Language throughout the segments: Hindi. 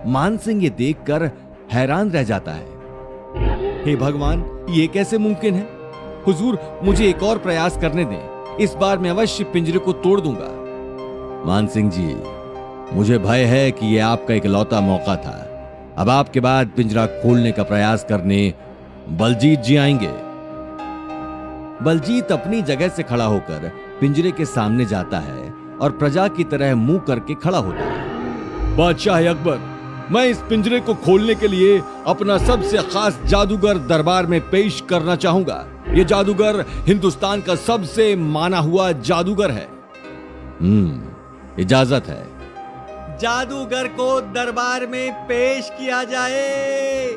मानसिंह ये देखकर हैरान रह जाता है। हे भगवान, ये कैसे मुमकिन है? हुजूर, मुझे एक और प्रयास करने दें, इस बार मैं अवश्य पिंजरे को तोड़ दूंगा। मानसिंह जी, मुझे भय है कि यह आपका इकलौता मौका था। अब आपके बाद पिंजरा खोलने का प्रयास करने बलजीत जी आएंगे। बलजीत अपनी जगह से खड़ा होकर पिंजरे के सामने जाता है और प्रजा की तरह मुंह करके खड़ा होता है। बादशाह अकबर, मैं इस पिंजरे को खोलने के लिए अपना सबसे खास जादूगर दरबार में पेश करना चाहूंगा। यह जादूगर हिंदुस्तान का सबसे माना हुआ जादूगर है। इजाजत है। जादूगर को दरबार में पेश किया जाए।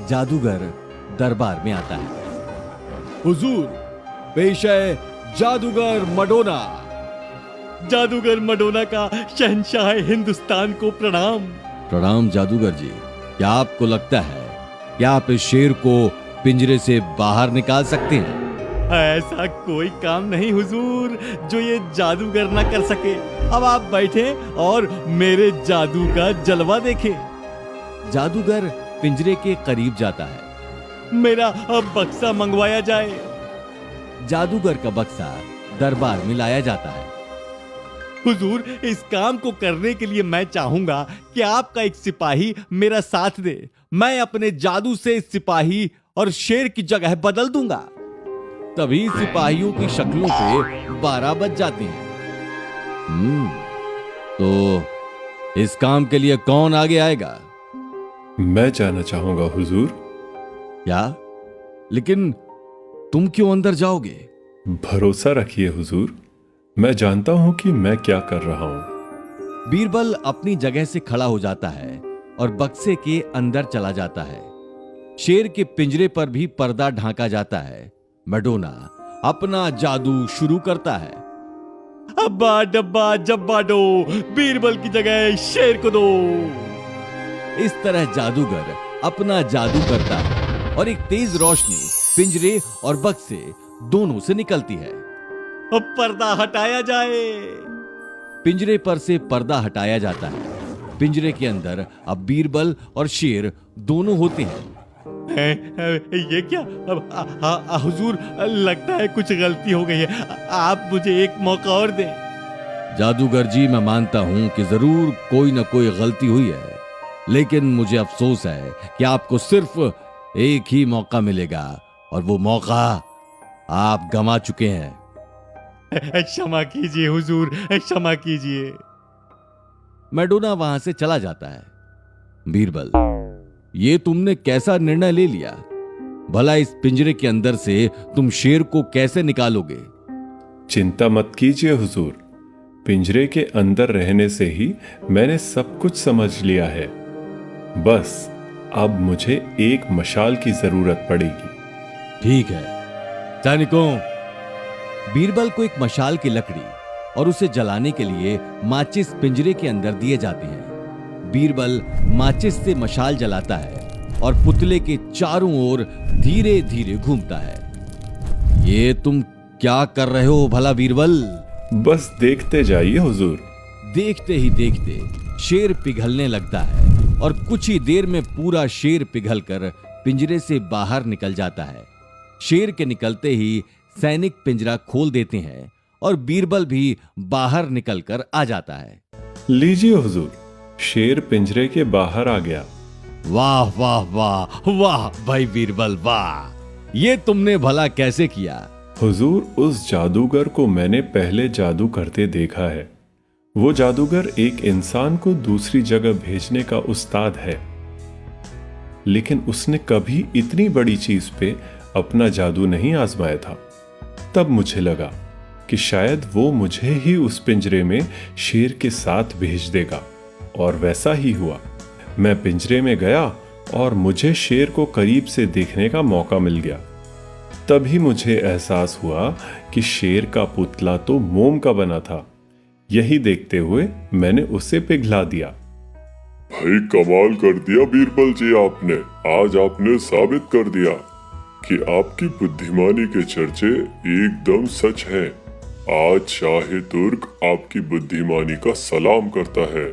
जादूगर दरबार में आता है। हुजूर, पेश है जादूगर मडोना। जादूगर मडोना का शहंशाह हिंदुस्तान को प्रणाम। प्रणाम जादूगर जी। क्या आपको लगता है कि आप इस शेर को पिंजरे से बाहर निकाल सकते हैं? ऐसा कोई काम नहीं हुजूर जो ये जादूगर ना कर सके। अब आप बैठे और मेरे जादू का जलवा देखें। जादूगर पिंजरे के करीब जाता है। मेरा अब बक्सा मंगवाया जाए। जादूगर का बक्सा दरबार में लाया जाता है। हुजूर, इस काम को करने के लिए मैं चाहूंगा कि आपका एक सिपाही मेरा साथ दे। मैं अपने जादू से सिपाही और शेर की जगह बदल दूंगा। तभी सिपाहियों की शक्लों पे 12 बज जाते हैं। तो इस काम के लिए कौन आगे आएगा? मैं जाना चाहूंगा हुजूर। क्या? लेकिन तुम क्यों अंदर जाओगे? भरोसा रखिए हुजूर, मैं जानता हूं कि मैं क्या कर रहा हूं। बीरबल अपनी जगह से खड़ा हो जाता है और बक्से के अंदर चला जाता है। शेर के पिंजरे पर भी पर्दा ढांका जाता है। मडोना अपना जादू शुरू करता है। अब्बा डब्बा जब्बा डो, बीरबल की जगह शेर को दो। इस तरह जादूगर अपना जादू करता है और एक तेज रोशनी पिंजरे और बक्से दोनों से निकलती है। अब पर्दा हटाया जाए। पिंजरे पर से पर्दा हटाया जाता है। पिंजरे के अंदर अब बीरबल और शेर दोनों होते हैं। ये क्या? अब हुजूर, लगता है कुछ गलती हो गई है। आप मुझे एक मौका और दें। जादूगर जी, मैं मानता हूं कि जरूर कोई ना कोई गलती हुई है, लेकिन मुझे अफसोस है कि आपको सिर्फ एक ही मौका मिलेगा और वो मौका आप गंवा चुके हैं। क्षमा कीजिए हुजूर, क्षमा कीजिए। मैडोना वहां से चला जाता है। बीरबल, ये तुमने कैसा निर्णय ले लिया? भला इस पिंजरे के अंदर से तुम शेर को कैसे निकालोगे? चिंता मत कीजिए हुजूर, पिंजरे के अंदर रहने से ही मैंने सब कुछ समझ लिया है। बस अब मुझे एक मशाल की जरूरत पड़ेगी। ठीक है सैनिकों। बीरबल को एक मशाल की लकड़ी और उसे जलाने के लिए माचिस पिंजरे के अंदर दिए जाते हैं। बीरबल माचिस से मशाल जलाता है और पुतले के चारों ओर धीरे धीरे घूमता है। ये तुम क्या कर रहे हो भला बीरबल? बस देखते जाइए हुजूर। देखते ही देखते शेर पिघलने लगता है और कुछ ही देर में पूरा शेर पिघलकर पिंजरे से बाहर निकल जाता है। शेर के निकलते ही सैनिक पिंजरा खोल देते हैं और बीरबल भी बाहर निकलकर आ जाता है। लीजिए हुजूर, शेर पिंजरे के बाहर आ गया। वाह वाह वाह वाह भाई बीरबल, वाह! ये तुमने भला कैसे किया? हुजूर, उस जादूगर को मैंने पहले जादू करते देखा है। वो जादूगर एक इंसान को दूसरी जगह भेजने का उस्ताद है, लेकिन उसने कभी इतनी बड़ी चीज पे अपना जादू नहीं आजमाया था। तब मुझे लगा कि शायद वो मुझे ही उस पिंजरे में शेर के साथ भेज देगा, और वैसा ही हुआ। मैं पिंजरे में गया और मुझे शेर को करीब से देखने का मौका मिल गया। तभी मुझे एहसास हुआ कि शेर का पुतला तो मोम का बना था। यही देखते हुए मैंने उसे पिघला दिया। भाई, कमाल कर दिया बीरबल जी आपने। आज आपने साबित कर दिया कि आपकी बुद्धिमानी के चर्चे एकदम सच हैं। आज शाह तुर्क आपकी बुद्धिमानी का सलाम करता है।